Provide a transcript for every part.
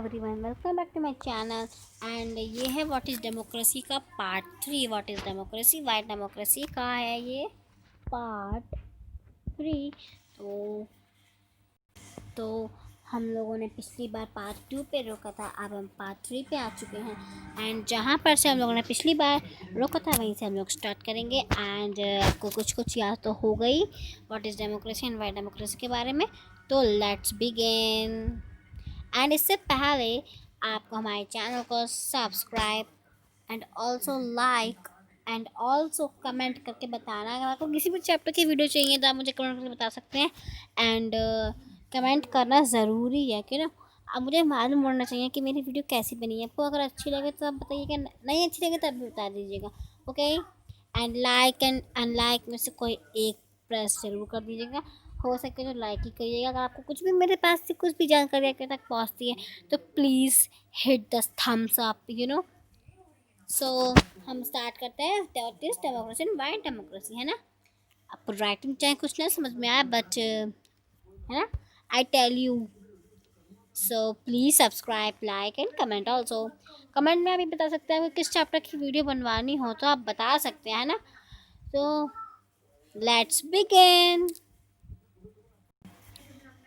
Everyone, welcome back to my channel. And ये है what is democracy का part 3। What is democracy, why democracy का है ये पार्ट 3। तो हम लोगों ने पिछली बार पार्ट 2 पे रोका था, अब हम पार्ट 3 पे आ चुके हैं। एंड जहाँ पर से हम लोगों ने पिछली बार रोका था वहीं से हम लोग स्टार्ट करेंगे। एंड आपको कुछ याद तो हो गई what is democracy and Y democracy के बारे में। तो लेट्स बिगिन। एंड इससे पहले आपको हमारे चैनल को subscribe and also like and also comment करके बताना। अगर आपको किसी भी चैप्टर की वीडियो चाहिए तो आप मुझे कमेंट करके बता सकते हैं। एंड कमेंट करना ज़रूरी है कि ना, अब मुझे मालूम होना चाहिए कि मेरी वीडियो कैसी बनी है। आपको अगर अच्छी लगे तो आप बताइएगा, नहीं अच्छी लगे तो आप भी बता दीजिएगा। Okay, and like and unlike में से कोई एक प्रेस जरूर कर दीजिएगा। हो सके तो लाइक ही करिएगा। अगर आपको कुछ भी मेरे पास से कुछ भी जानकारी आपके तक पहुंचती है तो please hit the thumbs up so हम स्टार्ट करते हैं। What is democracy and why democracy, है ना। आपको राइटिंग चाहे कुछ ना समझ में आए, बट है ना, I tell you. So please subscribe, like and comment also. Comment में आप भी बता सकते हैं, किस चैप्टर की वीडियो बनवानी हो तो आप बता सकते हैं, है ना। तो लेट्स बिगिन।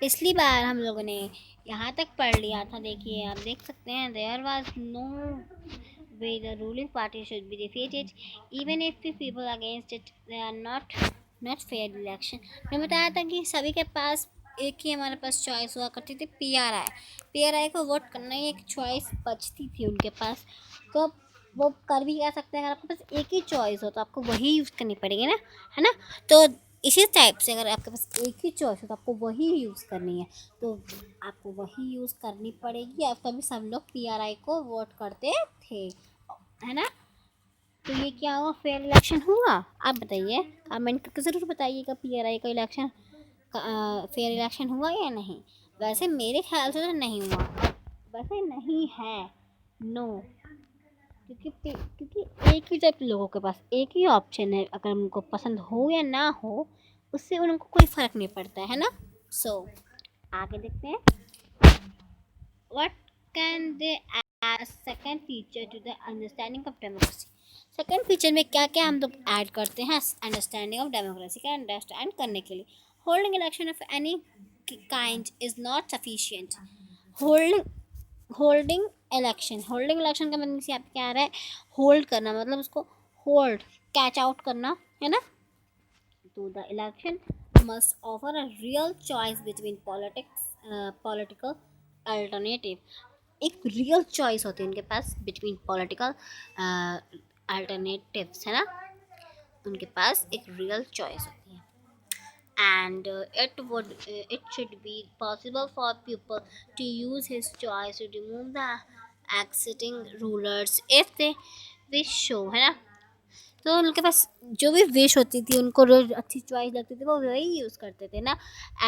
पिछली बार हम लोगों ने यहाँ तक पढ़ लिया था। देखिए, आप देख सकते हैं, there was no way the ruling party should be defeated even if the people against it they are not fair election. मैं बताया था कि सभी के पास एक ही हमारे पास चॉइस हुआ करती थी, पीआरआई को वोट करना ही एक चॉइस बचती थी उनके पास। तो वो कर भी क्या सकते हैं, अगर आपके पास एक ही चॉइस हो तो आपको वही यूज़ करनी पड़ेगी ना, है ना। तो इसी टाइप से अगर आपके पास एक ही चॉइस हो तो आपको वही यूज़ करनी है, तो आपको वही यूज़ करनी पड़ेगी। अब तभी सब लोग पीआरआई को वोट करते थे, है ना। तो ये क्या हुआ, फेयर इलेक्शन हुआ? आप बताइए, कमेंट करके ज़रूर बताइएगा पीआरआई का इलेक्शन फेयर इलेक्शन हुआ या नहीं। वैसे मेरे ख्याल से तो नहीं हुआ, वैसे नहीं है, नो। क्योंकि एक ही जब लोगों के पास एक ही ऑप्शन है, अगर उनको पसंद हो या ना हो उससे उनको कोई फ़र्क नहीं पड़ता है ना। सो आगे देखते हैं, what can they add second feature to the understanding of democracy. Second feature में क्या क्या हम लोग ऐड करते हैं अंडरस्टैंडिंग ऑफ डेमोक्रेसी का अंडरस्टैंड करने के लिए। Holding election of any kind is not sufficient. Holding holding election का मतलब यहाँ पे क्या आ रहा है, होल्ड करना, मतलब उसको होल्ड कैच आउट करना, है ना। तो the election must offer a real choice between political alternative. एक रियल चॉइस होती है उनके पास बिटवीन पॉलिटिकल अल्टरनेटिव्स, है ना। उनके पास एक रियल चॉइस होती है। And it should be possible for people to use his choice to remove the existing rulers if they wish so, है ना। तो उनके पास जो भी विश होती थी, उनको जो अच्छी चॉइस लगती थी वो वही यूज़ करते थे ना।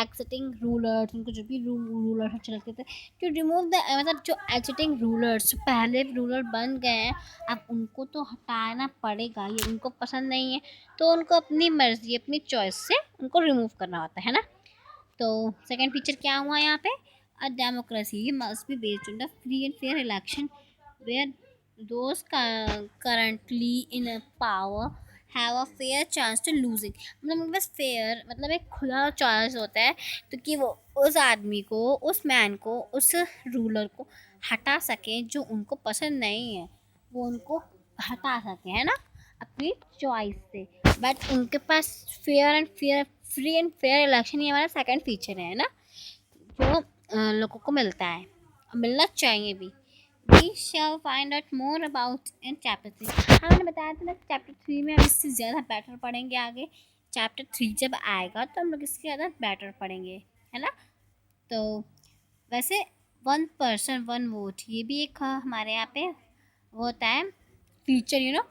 एक्सिटिंग रूलर्स, उनको जो भी रूलर्स अच्छे लगते थे, टू रिमूव द मतलब जो एक्सिटिंग रूलर्स पहले रूलर बन गए हैं, अब उनको तो हटाना पड़ेगा, ये उनको पसंद नहीं है तो उनको अपनी मर्जी अपनी चॉइस से उनको रिमूव करना होता है ना। तो सेकेंड फीचर क्या हुआ यहाँ पे, a democracy must be based on the free and fair election where those currently in power have a fair chance to losing। मतलब बस फेयर मतलब एक खुला चॉइस होता है, तो कि वो उस आदमी को, उस मैन को, उस रूलर को हटा सके जो उनको पसंद नहीं है, वो उनको हटा सके, है ना, अपनी चॉइस से। बट उनके पास फ्री एंड फेयर इलेक्शन ही हमारा सेकंड फीचर है ना, जो लोगों को मिलता है, मिलना चाहिए भी। We shall find out more about in chapter 3। हाँ, मैंने बताया था ना, चैप्टर 3 में हम इससे ज़्यादा बेटर पढ़ेंगे आगे। चैप्टर 3 जब आएगा तो हम लोग इससे ज़्यादा बेटर पढ़ेंगे, है ना। तो वैसे वन पर्सन वन वोट, ये भी एक हमारे यहाँ पे वो होता है फीचर,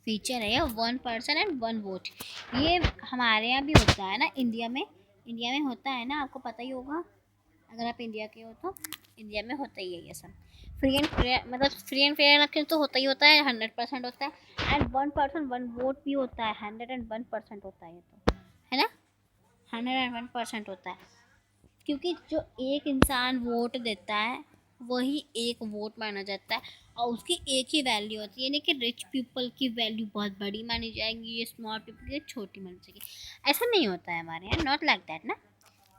फीचर है ये, one person and one vote. ये हमारे यहाँ भी होता है ना, इंडिया में होता है ना, आपको पता ही होगा अगर आप इंडिया के हो तो। इंडिया में होता ही है ये सब। फ्री एंड फेयर मतलब फ्री एंड फेयर इलेक्शन तो होता ही होता है, 100% होता है। And one person one vote भी होता है, 101% होता है ये तो, है ना, 101% होता है। क्योंकि जो एक इंसान वोट देता है वही एक वोट माना जाता है और उसकी एक ही वैल्यू होती है, यानी कि रिच पीपल की वैल्यू बहुत बड़ी मानी जाएगी, ये स्मॉल पीपल की छोटी मानी जाएगी। ऐसा नहीं होता है हमारे यहाँ, नॉट लाइक दैट ना,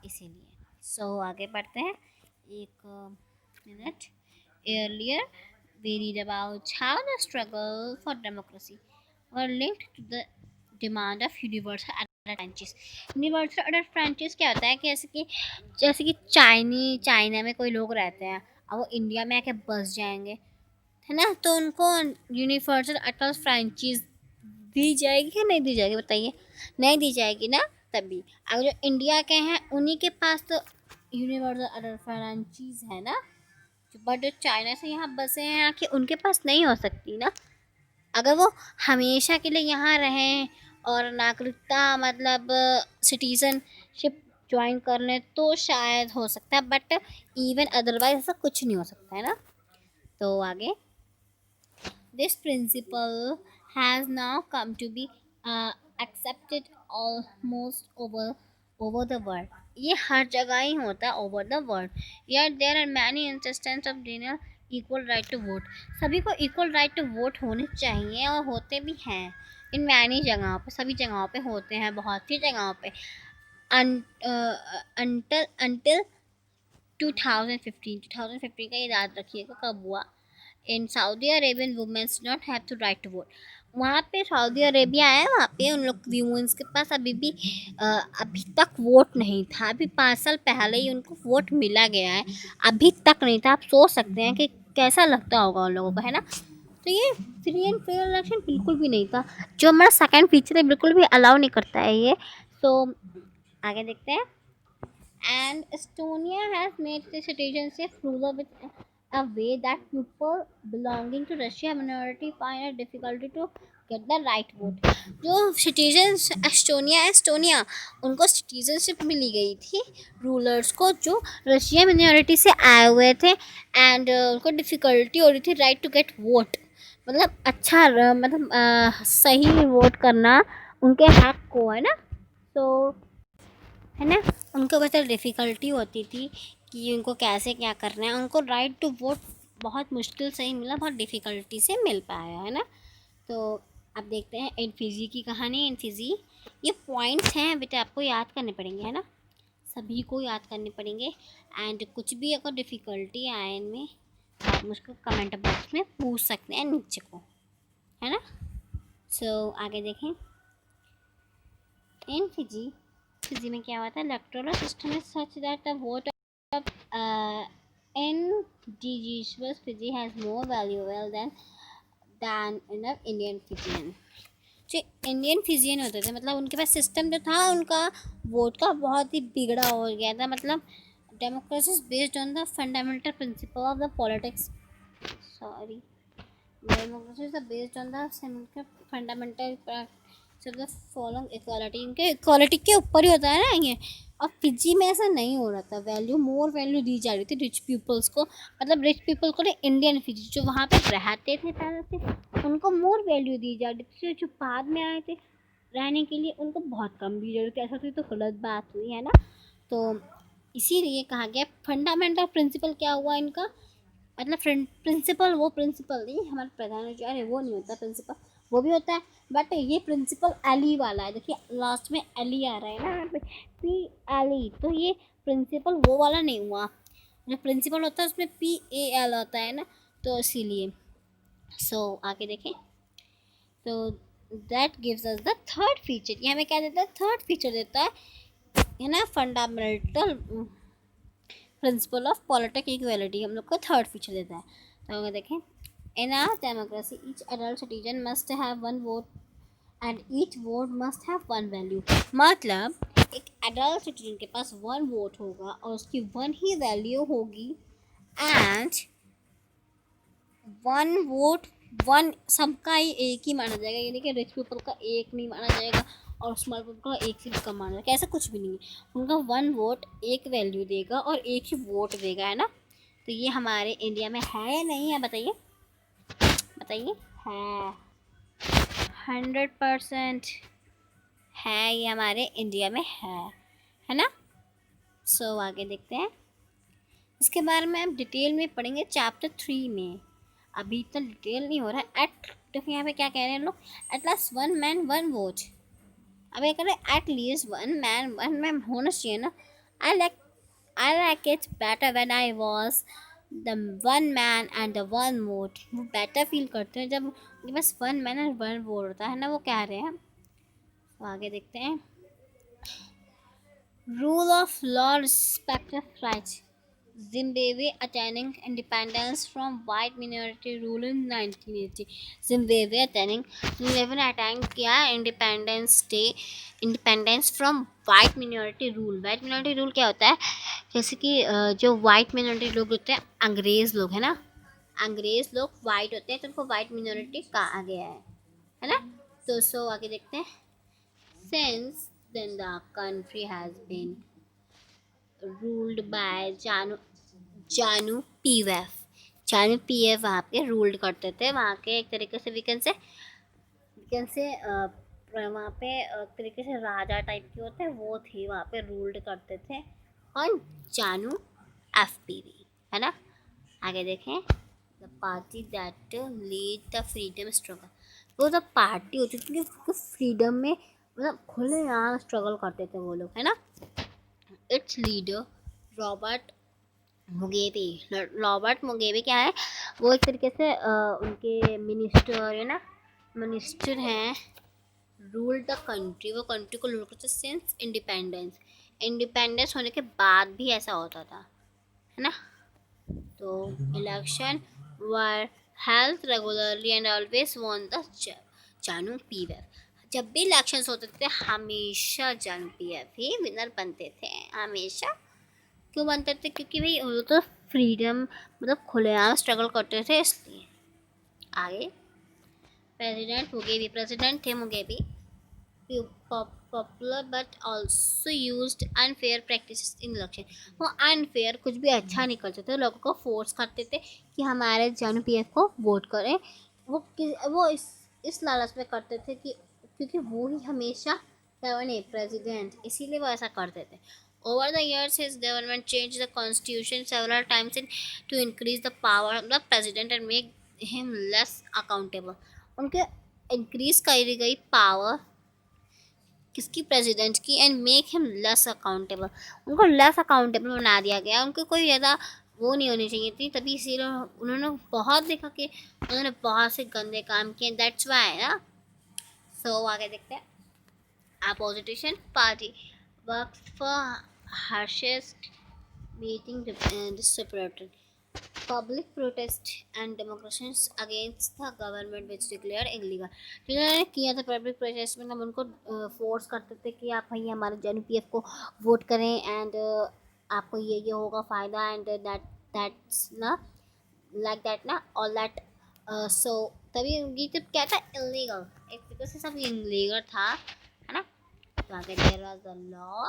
इसीलिए। सो आगे बढ़ते हैं। एक minute. एयरलियर we read about how the struggle for democracy were linked to the demand of universal adult franchise। Universal adult franchise क्या होता है कि जैसे कि चाइना में कोई लोग रहते हैं और वो इंडिया में आके बस जाएंगे, है ना, तो उनको यूनिवर्सल अडल्ट फ्रेंचाइज दी जाएगी या नहीं दी जाएगी, बताइए। नहीं दी जाएगी ना। तभी अगर जो इंडिया के हैं उन्हीं के पास तो यूनिवर्सल अडल्ट फ्रेंचाइज है ना, बट जो चाइना से यहाँ बसे हैं आके उनके पास नहीं हो सकती ना। अगर वो हमेशा के लिए यहाँ रहें और नागरिकता मतलब सिटीजनशिप ज्वाइन कर लें तो शायद हो सकता है, बट इवन अदरवाइज ऐसा कुछ नहीं हो सकता है ना। तो आगे, this principle has now come to be accepted almost over the world। ये हर जगह ही होता है, over the world. yet there are many instances of dinner equal right to vote. सभी को इक्वल राइट टू वोट होने चाहिए और होते भी हैं इन मैनी जगहों पे, सभी जगहों पे होते हैं, बहुत सी जगहों पे। अंटिल 2015 का ये याद रखिएगा कब हुआ। In Saudi Arabian womens not have to right to vote. वहाँ पे सऊदी अरेबिया है, वहाँ पे उन लोग वुमेन्स के पास अभी तक वोट नहीं था। अभी 5 साल पहले ही उनको वोट मिला गया है, अभी तक नहीं था। आप सोच सकते हैं कि कैसा लगता होगा उन लोगों को, है ना। तो ये फ्री एंड फेयर इलेक्शन बिल्कुल भी नहीं था, जो हमारा सेकंड फीचर है बिल्कुल भी अलाउ नहीं करता है ये। तो आगे देखते हैं। And Estonia has made the citizenship ruler with a way that people belonging to Russia minority find it difficulty to get the right vote। जो सिटीजन्स एस्टोनिया उनको सिटीजनशिप मिली गई थी रूलर्स को जो रशिया मिनॉरिटी से आए हुए थे, एंड उनको डिफ़िकल्टी हो रही थी राइट टू गेट वोट, मतलब अच्छा मतलब सही वोट करना उनके हक को, है ना। तो है ना, उनको बस डिफ़िकल्टी होती थी कि उनको कैसे क्या करना है। उनको राइट टू वोट बहुत मुश्किल से ही मिला, बहुत डिफ़िकल्टी से मिल पाया, है ना। तो अब देखते हैं इनफिजी की कहानी। इनफिजी ये पॉइंट्स हैं बेटा, आपको याद करने पड़ेंगे, है ना, सभी को याद करने पड़ेंगे। एंड कुछ भी अगर डिफ़िकल्टी आए इनमें आप मुझको कमेंट बॉक्स में पूछ सकते हैं नीचे को, है ना। सो आगे देखें। इन फिजी में क्या होता है, electoral system is such that the vote of indigenous Fiji has more valuable than in Indian Fijian. जो इंडियन फिजियन होते थे मतलब उनके पास सिस्टम जो था उनका वोट का बहुत ही बिगड़ा हो गया था। मतलब democracy is based on the fundamental principle of the politics, sorry, democracy is based on the fundamental following equality. इनके इक्वालिटी के ऊपर ही होता है ना ये। और फिजी में ऐसा नहीं हो रहा था, मोर वैल्यू दी जा रही थी रिच पीपल्स को। मतलब रिच पीपल को इंडियन फिजी जो वहाँ पे रहते थे पहले से उनको मोर वैल्यू दी जा रही थी, जो बाद में आए थे रहने के लिए उनको बहुत कम दी जा रही थी। ऐसा तो गलत बात हुई, है ना। तो इसीलिए कहा गया फंडामेंटल प्रिंसिपल क्या हुआ इनका, मतलब प्रिंसिपल वो प्रिंसिपल नहीं, हमारे प्रधानाचार्य वो नहीं होता प्रिंसिपल, वो भी होता है, बट ये प्रिंसिपल एली वाला है। देखिए लास्ट में एली आ रहा है ना यहाँ पे, पी एली, तो ये प्रिंसिपल वो वाला नहीं हुआ। जो प्रिंसिपल होता है उसमें PAL होता है ना, तो इसीलिए। सो आगे देखें। तो that gives us the third feature. ये हमें क्या देता है, थर्ड फीचर देता है ना, fundamental principle of politic equality हम लोग को थर्ड फीचर देता है। तो अगर देखें, in a democracy each adult citizen must have one vote and each vote must have one value. मतलब एक एडल्ट सिटीजन के पास वन वोट होगा और उसकी वन ही वैल्यू होगी, एंड वन वोट वन सबका ही एक ही माना जाएगा, यानी कि रिच पीपल का एक नहीं माना जाएगा और स्मॉल पीपल का एक से भी कम माना जाएगा। ऐसा कुछ भी नहीं है, उनका वन वोट एक वैल्यू देगा और एक ही वोट देगा, है ना। तो ये हमारे इंडिया में है या नहीं है, बताइए बताइए। है, 100% है, ये हमारे इंडिया में है ना। सो आगे देखते हैं। इसके बारे में हम डिटेल में पढ़ेंगे चैप्टर 3 में, अभी इतना डिटेल नहीं हो रहा है। एट, देखो यहाँ पे क्या कह रहे हैं लोग, at last one man one vote. अब ये कह रहे हैं एट लीस्ट वन मैन होना चाहिए ना। I like I like it better when I was the one man and the one vote. वो बेटर फील करते हैं जब उनके पास one man and one vote होता है ना, वो कह रहे हैं। तो आगे देखते हैं, rule of law, respect of rights. Zimbabwe attaining independence from white minority rule in 1980. Zimbabwe ने अटैक किया independence day, independence from white minority rule. White minority rule क्या होता है, जैसे कि जो वाइट मिनॉरिटी लोग होते हैं, अंग्रेज लोग है ना, अंग्रेज लोग वाइट होते हैं तो उनको वाइट मिनॉरिटी कहा गया है ना। तो सो आगे देखते हैं, since then the country has been ruled by जानू पीएफ। जानू पीएफ वहाँ पे रूल्ड करते थे, वहाँ के एक तरीके से वीकन से वहाँ पे एक तरीके से राजा टाइप के होते हैं, वो थे वहाँ पे रूल्ड करते थे। और जानू एफपीवी है ना। आगे देखें, the party that lead the freedom struggle. वो द पार्टी होती थी कि फ्रीडम में मतलब खुले यहाँ स्ट्रगल करते थे वो लोग है ना। It's leader Robert Mugabe. Robert Mugabe क्या है, वो एक तरीके से उनके मिनिस्टर है ना, मिनिस्टर हैं। रूल द कंट्री, वो कंट्री को रूल करते सिंस इंडिपेंडेंस। इंडिपेंडेंस होने के बाद भी ऐसा होता था है ना। तो election were health regularly and always won the जानू पीएफ। जब भी इलेक्शंस होते थे हमेशा जानू पीएफ ही विनर बनते थे, हमेशा। क्यों बनते थे, क्योंकि भाई वो तो फ्रीडम मतलब खुलेआम स्ट्रगल करते थे इसलिए। आगे प्रेसिडेंट थे Mugabe, popular but also used unfair practices in election. वो अनफेयर कुछ भी अच्छा नहीं करते थे, लोगों को फोर्स करते थे कि हमारे जानू पीएफ को वोट करें। वो इस लालच में करते थे कि क्योंकि वो ही हमेशा बने प्रेसिडेंट, इसीलिए वो ऐसा करते थे। Over the years, his government changed the constitution several times to increase the power of the president and make him less accountable. उनके इंक्रीज करी गई पावर किसकी, प्रेसिडेंट की, and make him less accountable. उनको लेस अकाउंटेबल बना दिया गया, उनको कोई ज़्यादा वो नहीं होनी चाहिए थी, तभी इसीलिए उन्होंने बहुत देखा कि उन्होंने बहुत से गंदे काम किए, दैट्स वाई ना। सो आगे देखते हैं, opposition party works for harshest meeting disrupted public protest and demonstrations against the government which declared illegal। जिन्होंने किया था पब्लिक प्रोटेस्ट में, हम उनको फोर्स करते थे कि आप भाई हमारे जनू पीएफ को वोट करें एंड आपको ये होगा फ़ायदा एंड दैट्स ना लाइक दैट ना ऑल दैट। सो तभी ये जब क्या था, इलीगल, एक तरीके से सब इलीगल था है ना। तो आगे there was the law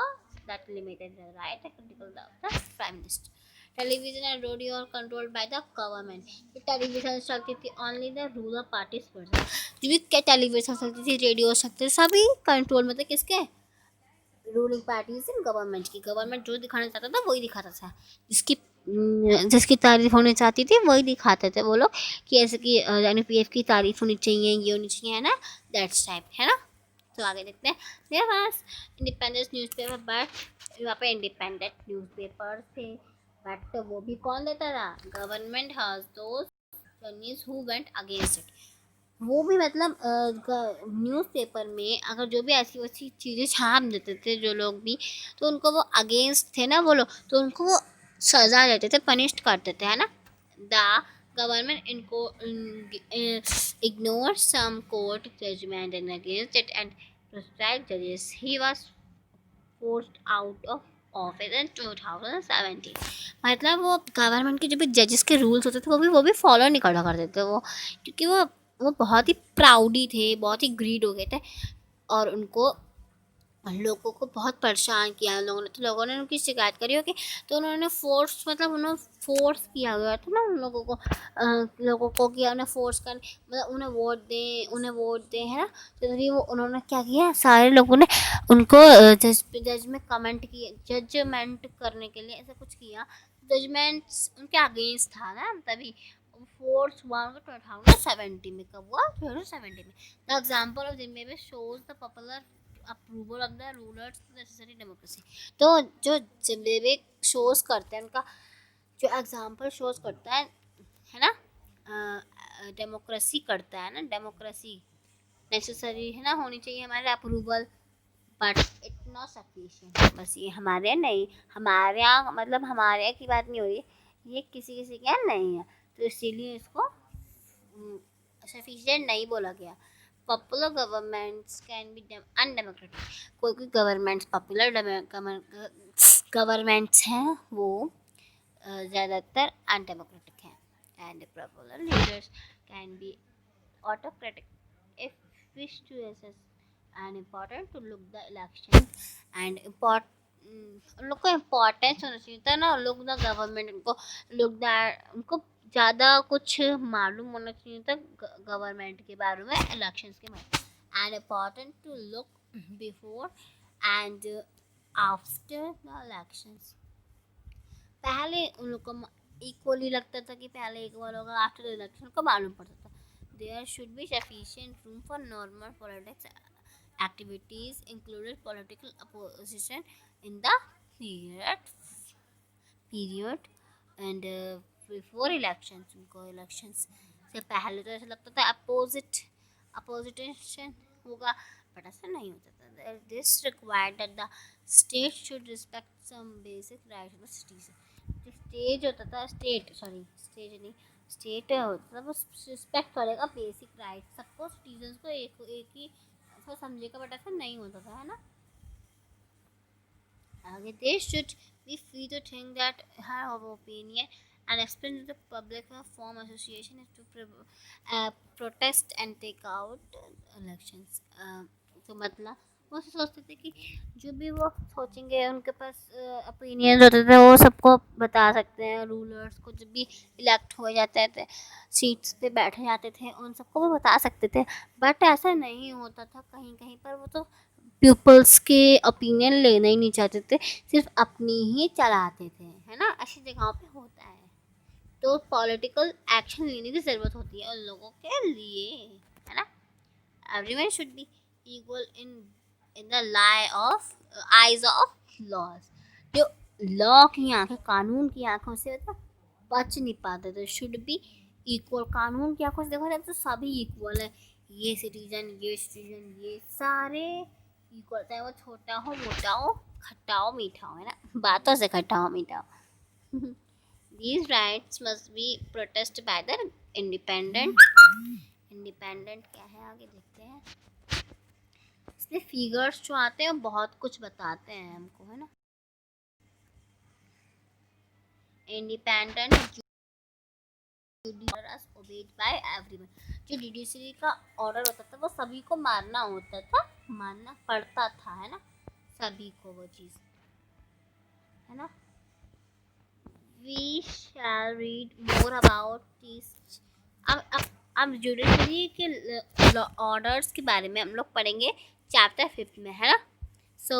that limited the right and critical of the prime minister। Television and radio are controlled by the government। जो टेलीविजन चलती थी only the ruler parties person। जो भी क्या टेलीविजन चलती थी, रेडियो चलते थे, सभी कंट्रोल में थे किसके, रूलिंग पार्टीज इन गवर्नमेंट की। गवर्नमेंट जो दिखाना चाहता था वही दिखाता था, जिसकी तारीफ होनी चाहती थी वही दिखाते थे वो लोग, कि ऐसे कि एनपीएफ की तारीफ होनी चाहिए, ये होनी चाहिए है ना, दैट्स टाइप है ना। तो आगे देखते हैं, मेरे पास इंडिपेंडेंस न्यूज़पेपर, बट वहाँ पे इंडिपेंडेंट न्यूज़पेपर थे, बट वो भी कौन देता था, government has those journalist who went against it. वो भी मतलब न्यूज़पेपर में अगर जो भी ऐसी वैसी चीज़ें छाप देते थे जो लोग भी, तो उनको वो अगेंस्ट थे ना वो लोग, तो उनको वो सज़ा देते थे, पनिश करते थे है ना। The government ignored some court judgment and against it and proscribed judges। He was forced out of office in 2017। मतलब वो गवर्नमेंट के जो भी जजेस के रूल्स होते थे वो भी फॉलो नहीं करा करते थे वो, क्योंकि वो बहुत ही प्राउडी थे, बहुत ही ग्रीड हो गए थे, और उनको लोगों को बहुत परेशान किया लोगों ने। तो लोगों ने उनकी शिकायत करी होगी, तो उन्होंने फोर्स मतलब उन्होंने फोर्स किया गया था ना उन लोगों को किया, उन्हें फोर्स कर मतलब उन्हें वोट दें है ना। तो तभी वो उन्होंने क्या किया, सारे लोगों ने उनको जज में कमेंट किए, जजमेंट करने के लिए ऐसा कुछ किया, जजमेंट्स उनके अगेंस्ट था ना, तभी फोर्स वन को 2070 में, कब हुआ, 2070 में। The example of Zimbabwe shows the popular approval of the rulers necessary democracy. तो जो जिम्बाब्वे शोज करते हैं, उनका जो एग्जाम्पल शोज करता है ना, डेमोक्रेसी करता है ना, डेमोक्रेसी नेसेसरी है ना, होनी चाहिए हमारे approval, but it not sufficient. बस ये हमारे नहीं, हमारे यहाँ मतलब हमारे यहाँ की बात नहीं हो रही, ये किसी किसी के यहाँ नहीं है, तो इसीलिए इसको सफिशिएंट नहीं बोला गया। Popular governments can be undemocratic. कोई कोई गवर्नमेंट्स पॉपुलर गवर्नमेंट्स हैं, वो ज़्यादातर अनडेमोक्रेटिक हैं। And popular leaders can be autocratic if wish to assess and important to look the election and उन लोग को इम्पोर्टेंस होना चाहिए था ना, लोग ना गवर्नमेंट उनको लोग उनको ज़्यादा कुछ मालूम होना चाहिए था गवर्नमेंट के बारे में, इलेक्शंस के बारे में। And important to look before and after the elections. पहले उन लोग को इक्वली लगता था कि पहले इक्वल होगा, आफ्टर इलेक्शन को मालूम पड़ता था। There should be sufficient room for normal politics activities, including political opposition in the period and before elections। उनको elections से पहले तो ऐसा लगता था opposition होगा, बट ऐसा नहीं होता था। This required that the state should respect some basic rights of the citizen। जो स्टेज होता था, स्टेज नहीं, स्टेट होता था, वो रिस्पेक्ट करेगा बेसिक राइट सबको, सिटीजन्स को एक ही ऐसा समझेगा, बट ऐसा नहीं होता था, है ना। आगे they should be free to think that have opinion and explain to the public form association is to protest and take out elections। तो मतलब वो सोचते थे कि जो भी वो सोचेंगे, उनके पास ओपिनियंस होते थे, वो सबको बता सकते हैं। रूलर्स को जब भी इलेक्ट हो जाते थे, सीट्स पे बैठे जाते थे, उन सबको वो बता सकते थे, बट ऐसा नहीं होता था। कहीं कहीं पर वो तो पीपल्स के ओपिनियन लेना ही नहीं चाहते थे, सिर्फ अपनी ही चलाते थे, है ना, ऐसी जगहों पे होता है। तो पॉलिटिकल एक्शन लेने की ज़रूरत होती है उन लोगों के लिए, है ना। Everyone should be equal in the eyes of laws. जो लॉ की आंखें, कानून की आंखों से मतलब बच नहीं पाते, तो शुड बी इक्वल। कानून की आंखों से देखा जाए तो सभी इक्वल है, ये सिटीजन, ये सारे इक्वल, चाहे वो छोटा हो, मोटा हो, खट्टा हो, मीठा हो, है ना, बातों से खट्टा हो, मीठा हो। These rights must be protested by the independent। Independent क्या है, आगे देखते हैं। इसमें फिगर्स जो आते हैं वो बहुत कुछ बताते हैं हमको, है ना। Independent obeyed by everyone. जो जुडिशरी का ऑर्डर होता था वो सभी को मानना होता था, मानना पड़ता था, है ना, सभी को वो चीज़, है ना। We shall read more about these। अब जुडिशरी के ऑर्डर्स के बारे में हम लोग पढ़ेंगे चैप्टर 5 में, है ना। सो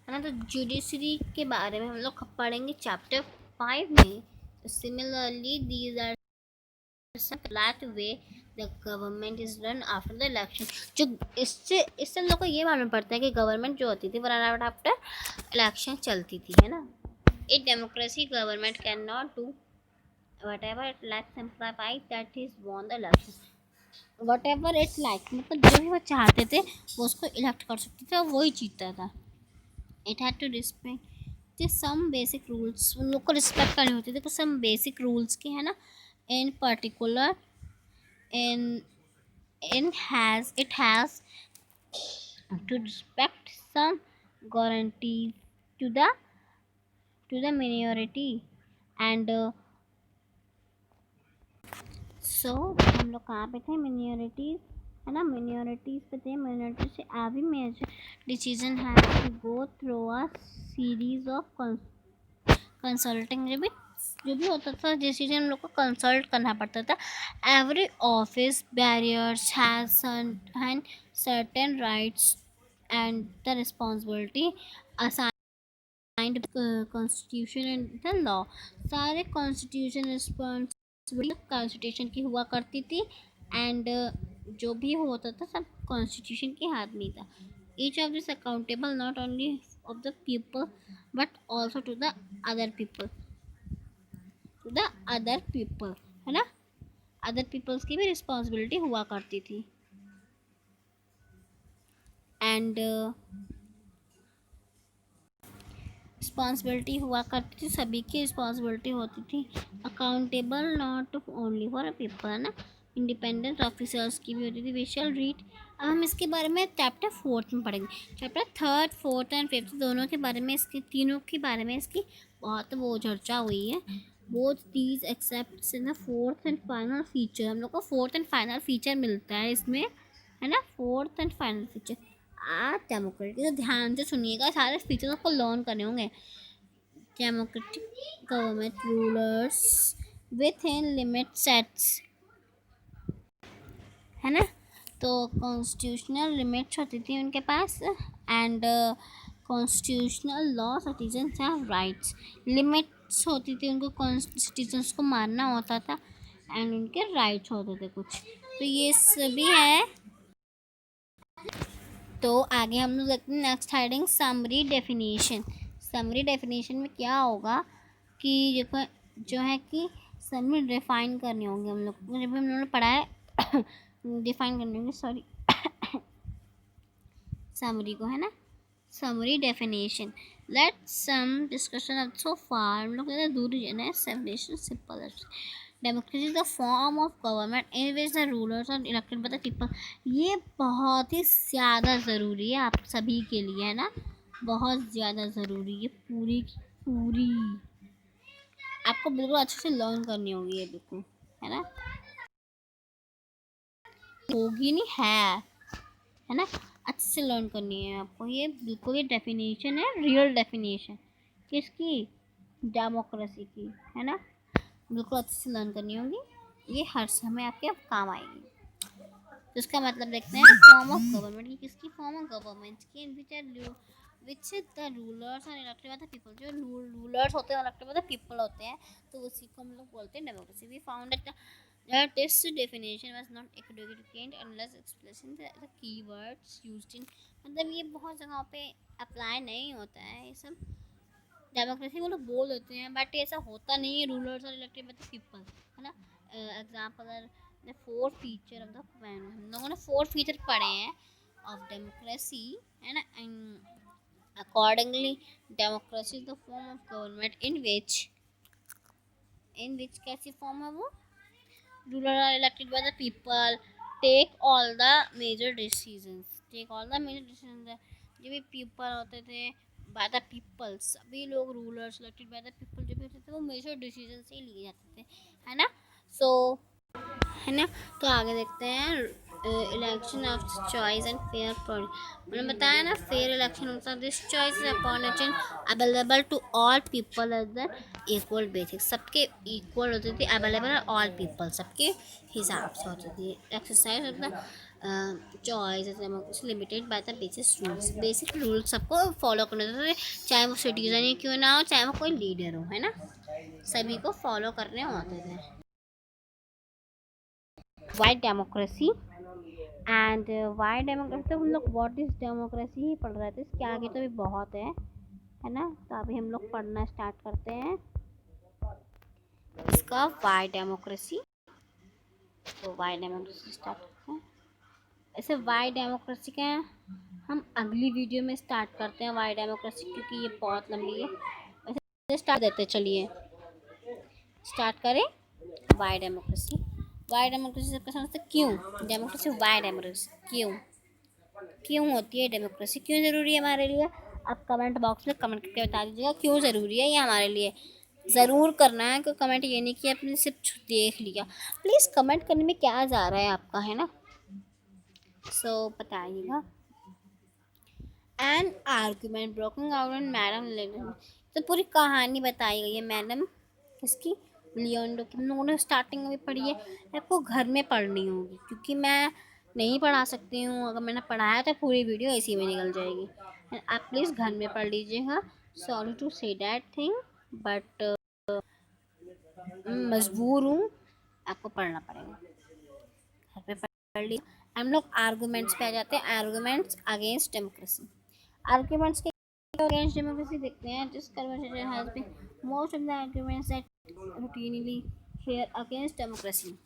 है ना, तो जुडिशरी के बारे में हम लोग पढ़ेंगे चैप्टर 5 में। Similarly these are flat way the government is run after the election. जो इससे हम लोग को ये मालूम पड़ता है कि गवर्नमेंट जो होती थी वो रन आफ्टर इलेक्शन चलती थी, है ना। A democracy government cannot do whatever it likes, simplify that is won the election। whatever it likes मतलब जो भी वो चाहते थे वो उसको इलेक्ट कर सकते थे और वही जीतता था। It had to respect some basic rules। उन लोग को रिस्पेक्ट करनी होती थी कुछ some basic rules की, है ना। In particular it has to respect some guarantees to the minority and सो हम लोग कहाँ पे थे, मिनियोरिटीज़, है ना, मिनियोरिटीज़ पे थे। मिनियोरिटी से every major decision has to go through a series of consulting. जो भी होता था डिसीजन हम लोग को कंसल्ट करना पड़ता था। Every office barriers has and certain rights and the responsibility constitution and the law. सारे कॉन्स्टिट्यूशन रिस्पॉन्सिबिलिटी कॉन्स्टिट्यूशन की हुआ करती थी, एंड जो भी होता था सब कॉन्स्टिट्यूशन के हाथ में था। Each of this accountable not only of the people but also to the other people, है ना। अदर पीपल्स की भी रिस्पॉन्सिबिलिटी हुआ करती थी, एंड रिस्पॉन्सिबिलिटी हुआ करती थी, सभी की रिस्पॉन्सिबिलिटी होती थी। Accountable not only for people, ना, इंडिपेंडेंट ऑफिसर्स की भी होती थी। वी शैल रीड, अब हम इसके बारे में चैप्टर 4 में पढ़ेंगे। चैप्टर 3, 4 एंड 5 दोनों के बारे में, इसके तीनों के बारे में इसकी बहुत वो चर्चा हुई है। Both these accept in the 4th and final feature, हम लोग को 4th एंड फाइनल फीचर मिलता है इसमें, है ना। 4th एंड फाइनल फीचर आप डेमोक्रेटिक, तो ध्यान से सुनिएगा, सारे फीचर्स आपको लर्न करने होंगे। Democratic government rulers within limit sets, है ना। तो कॉन्स्टिट्यूशनल लिमिट्स होती थी उनके पास, and constitutional law citizens have rights. Limits होती थी उनको, सिटीजन्स को मानना होता था, एंड उनके राइट्स होते थे कुछ, तो ये सभी है। तो आगे हम लोग देखते हैं next heading, summary definition. Summary definition में क्या होगा कि जो है कि समरी डिफाइन करनी होंगी हम लोग को, जब हम लोगों ने पढ़ा है डिफाइन करनी होंगी, सॉरी समरी को, है ना। Summary definition, let's some discussion of so far, हम लोग दूर जाना है। Simple, democracy is the form of government in which the rulers are elected by the people. ये बहुत ही ज़्यादा ज़रूरी है आप सभी के लिए, है ना, बहुत ज़्यादा ज़रूरी है। पूरी की पूरी आपको बिल्कुल अच्छे से लर्न करनी होगी ये, बिल्कुल, है ना, होगी नहीं है ना, अच्छे से लर्न करनी है आपको ये, बिल्कुल। ये डेफिनेशन है, रियल डेफिनेशन किसकी, डेमोक्रेसी की, है ना, बिल्कुल अच्छे से लर्न करनी होगी, ये हर समय आपके काम आएगी। तो इसका मतलब देखते हैं, फॉर्म ऑफ गवर्नमेंट की, किसकी फॉर्म ऑफ गवर्नमेंट की, which the rulers are elected by the people, जो रूलर्स होते हैं इलेक्टेड बाय द पीपल होते हैं, तो उसी को हम लोग बोलते हैं democracy. We found that this definition was not equivalent unless expressing the keywords used in, मतलब ये बहुत जगहों पे अप्लाई नहीं होता है ये सब। डेमोक्रेसी वो लोग बोल देते हैं बट ऐसा होता नहीं है, rulers are elected by the people, है ना। Example the 4 feature of the, हम लोगों ने 4 फीचर पढ़े हैं ऑफ डेमोक्रेसी, है ना। And accordingly democracy is the form of government in which कैसी फॉर्म है वो, ruler are elected by the people, take all the major decisions, जो भी पीपल होते थे बाय द पीपल, सभी लोग rulers elected by the people जो भी होते थे वो मेजर डिसीजन से ही लिए जाते थे, है ना। सो है ना, तो आगे देखते हैं election of choice and fair product. मैंने बताया ना, फेयर इलेक्शन होता है, this choice is upon available to all people at the equal basis, सबके इक्वल होती थी, अवेलेबल ऑल पीपल, सबके हिसाब से होती थी। Exercise of the choice is limited by the basic rules सबको फॉलो करने होते थे, चाहे वो सिटीजन ही क्यों ना हो, चाहे वो कोई लीडर हो, है ना, सभी को फॉलो करने होते थे। Y democracy and Y democracy, तो हम लोग व्हाट इज डेमोक्रेसी ही पढ़ रहे थे, इसके आगे तो भी बहुत है ना। तो अभी हम लोग पढ़ना स्टार्ट करते हैं इसका वाई डेमोक्रेसी। तो वाई डेमोक्रेसी स्टार्ट करते हैं। ऐसे वाई डेमोक्रेसी का हम अगली वीडियो में स्टार्ट करते हैं, वाई डेमोक्रेसी, क्योंकि ये बहुत लंबी है। वैसे स्टार्ट देते, चलिए स्टार्ट करें। वाई डेमोक्रेसी, वाई डेमोक्रेसी सबका समझते क्यों डेमोक्रेसी, वाई डेमोक्रेसी क्यों क्यों होती है डेमोक्रेसी, क्यों ज़रूरी है हमारे लिए। आप कमेंट बॉक्स में कमेंट करके बता दीजिएगा क्यों ज़रूरी है ये हमारे लिए, ज़रूर करना है। कोई कमेंट ये नहीं कि आपने सिर्फ देख लिया, प्लीज़ कमेंट करने में क्या जा रहा है आपका, है ना। सो बताइएगा। An argument broken out and madam Leon, तो पूरी कहानी बताई गई है मैडम किसकी, लियोन्डो की। हम लोगों ने स्टार्टिंग में भी पढ़ी है, आपको घर में पढ़नी होगी क्योंकि मैं नहीं पढ़ा सकती हूँ, अगर मैंने पढ़ाया तो पूरी वीडियो इसी में निकल जाएगी। आप प्लीज़ घर में पढ़ लीजिएगा। Sorry to say that thing, but मजबूर हूँ, आपको पढ़ना पड़ेगा। घर पे पढ़ लिया। हम लोग आर्गूमेंट्स पे आ जाते हैं, आर्गूमेंट्स अगेंस्ट डेमोक्रेसी। आर्गूमेंट्स के अगेंस्ट डेमोक्रेसी देखते हैं। This conversation has been most of the arguments that routinely hear against democracy.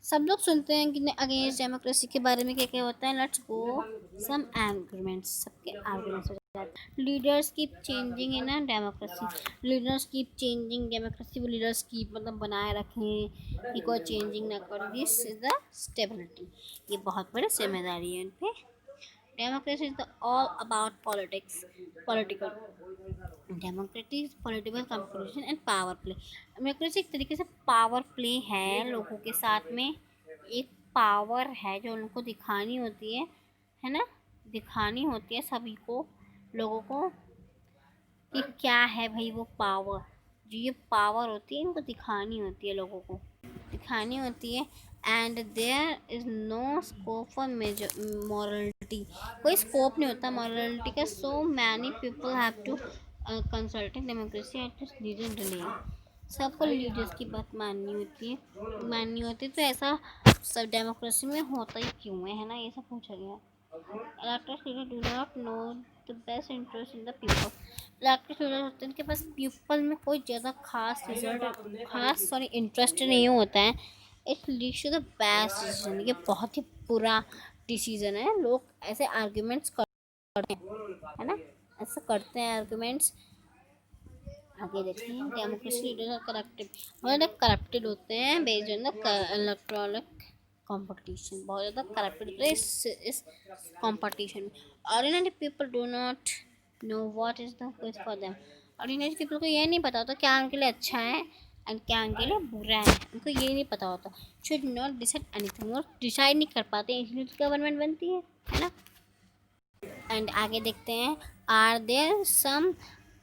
सब लोग सुनते हैं कि अगेंस्ट डेमोक्रेसी के बारे में क्या क्या होता है। Let's go some arguments. सबके आर्गुमेंट्स हो जाते हैं। Leaders keep changing in a democracy. Leaders keep changing democracy. वो लीडर्स कीप मतलब बनाए रखें कि कोई चेंजिंग ना करे। This is the stability. ये बहुत बड़ी जिम्मेदारी है उन पे। Democracy is the all about politics, political. Democracy is political competition and power play. Democracy एक तरीके से पावर प्ले है लोगों के साथ में। एक पावर है जो उनको दिखानी होती है ना, दिखानी होती है सभी को, लोगों को, कि क्या है भाई वो पावर। जो ये पावर होती है इनको दिखानी होती है, लोगों को दिखानी होती है। And there is no scope for morality. कोई स्कोप नहीं होता मॉरलिटी का। So many people have to consulting democracy at reason delay. सबको लीडर्स की बात माननी होती है। तो ऐसा सब डेमोक्रेसी में होता ही क्यों है ना, ये सब पूछा गया। Elected leaders do not know the best interest in the people. Elected leaders होते हैं, उनके पास पीपल में कोई ज़्यादा खास इंटरेस्ट नहीं होता है। It leads to the best decision. ये बहुत ही बुरा डिसीजन है। लोग ऐसे आर्ग्यूमेंट्स करते हैं, है ना, ऐसा करते हैं आर्ग्यूमेंट्स। आगे देखते हैं। Democracy leaders are corrupted. मतलब करप्टेड होते हैं based on the electronic competition. बहुत ज़्यादा करप्टेड होते हैं इस कंपटीशन में। Ordinary people do not know what is the good for them. Ordinary people को ये नहीं पता होता क्या उनके लिए अच्छा है एंड क्या उनके लिए बुरा है। उनको ये नहीं पता होता। Should not decide anything. वो डिसाइड नहीं कर पाते, इसलिए गवर्नमेंट बनती है ना। एंड आगे देखते हैं। Are there some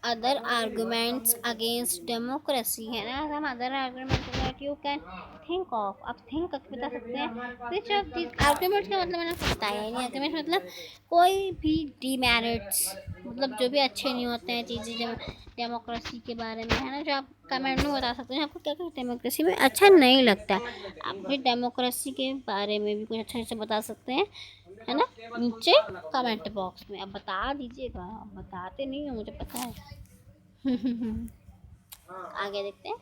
other arguments against democracy, है ना, some other arguments that you can think of. आप थिंक करके बता सकते हैं। विच ऑफ दिस आर्गूमेंट्स का मतलब मैंने आपको बताया ही नहीं। आर्गूमेंट मतलब कोई भी डीमेरिट्स, मतलब जो भी अच्छे नहीं होते हैं चीज़ें जो डेमोक्रेसी के बारे में, है ना, जो आप कमेंट में बता सकते हैं आपको क्या क्या डेमोक्रेसी में अच्छा नहीं लगता। आप भी डेमोक्रेसी के बारे में भी कुछ अच्छे से बता सकते हैं, है ना, नीचे कमेंट बॉक्स में। अब बता दीजिएगा, आप बताते नहीं हो मुझे पता है। आगे देखते हैं।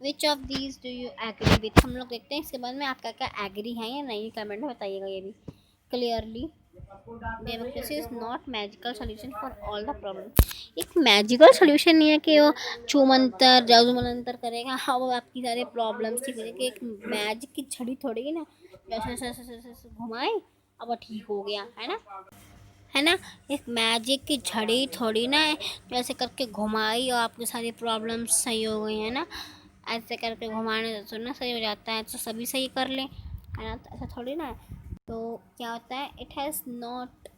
Which of these do you agree with. हम लोग देखते हैं इसके बाद में आपका क्या एग्री है या नहीं, कमेंट में बताइएगा ये भी clearly. Democracy is not magical solution for all the problem. एक मैजिकल सोल्यूशन नहीं है कि वो छू मंतर जादू मंतर करेगा, हाँ, वो आपकी सारे प्रॉब्लम्स ठीक करेगा। एक मैजिक की छड़ी थोड़ी ना जैसे घुमाए अब वो ठीक हो गया, है ना। एक मैजिक की झड़ी थोड़ी ना है जो ऐसे करके घुमाई और आपकी सारी प्रॉब्लम्स सही हो गई, है ना। ऐसे करके घुमाने से ना सही हो जाता है, तो सभी सही कर लें, है ना, तो ऐसा थोड़ी ना है। तो क्या होता है, it has not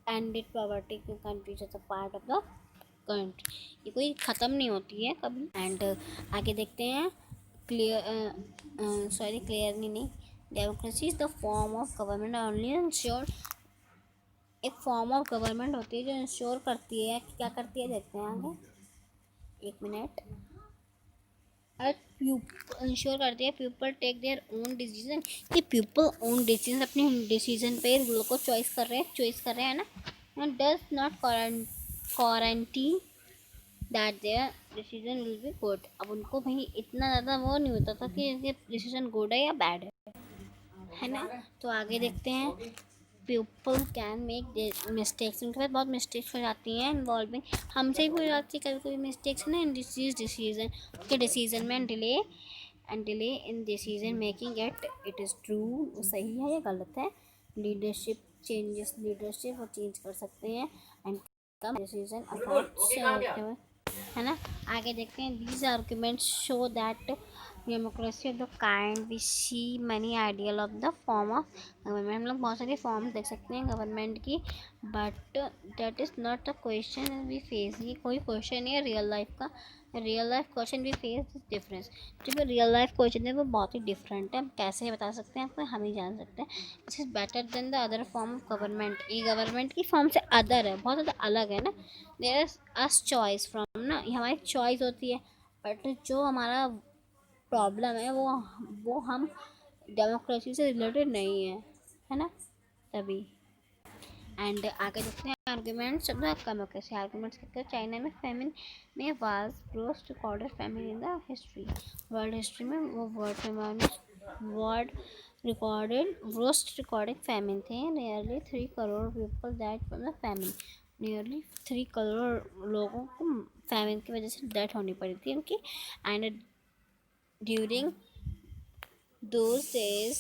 ended poverty to countries as a part of the country. ये कोई ख़त्म नहीं होती है कभी। एंड आगे देखते हैं। क्लियरली नहीं। Democracy is the form of government only ensure. एक फॉर्म ऑफ गवर्नमेंट होती है जो इंश्योर करती है, क्या करती है देखते हैं आगे, एक मिनट। इंश्योर करती है people take their own decision. कि पीपल ओन डिसीजन, अपने डिसीजन पे रूल को चॉइस कर रहे हैं ना। Does not guarantee that their decision will be good. अब उनको भाई इतना ज़्यादा वो नहीं होता था कि इनके डिसीजन गुड है या बैड है ना। तो आगे देखते हैं। People can make mistakes. उनके पास बहुत मिस्टेक्स हो जाती हैं इन्वॉल्विंग, हमसे भी हो जाती है कभी कभी मिस्टेक्स, है ना, इन डिसीजन के डिसीजन में। Delay in decision making it is true. वो सही है या गलत है। लीडरशिप चेंजेस, लीडरशिप वो चेंज कर सकते हैं। एंड कम डिसीजन अफेक्ट्स, है ना। आगे देखते हैं। These arguments show that democracy of the kind we see money ideal of the form of government. हम लोग बहुत सारी फॉर्म देख सकते हैं गवर्नमेंट की, but that is not the question we face. ये कोई क्वेश्चन नहीं है रियल लाइफ का। Real life question we face is difference. जो रियल लाइफ क्वेश्चन है वो बहुत ही डिफरेंट है। हम कैसे बता सकते हैं आपको, हम ही जान सकते हैं। This is better than the other form of government. ये गवर्नमेंट की फॉर्म से अदर है, बहुत ज़्यादा अलग है ना। There is us choice from ना, ये हमारी चॉइस होती है। बट जो हमारा प्रॉब्लम है वो हम डेमोक्रेसी से रिलेटेड नहीं है ना, तभी। एंड आगे देखते हैं arguments of the democracy. Arguments कहते हैं चाइना में फेमिन में was worst recorded famine in the history. World history में वो world recorded worst recorded famine थे। Nearly 3 crore people that from the famine. Nearly 3 crore लोगों को फेमिन की वजह से डेथ होनी पड़ी थी उनकी। And during those days,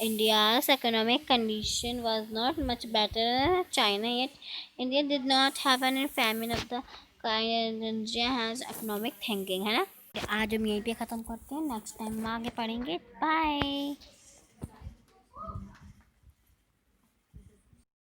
India's economic condition was not much better than China, yet India did not have any famine of the kind, and India has economic thinking, है ना। आज हम यहीं पे ख़त्म करते हैं, नेक्स्ट टाइम में आगे पढ़ेंगे। बाय।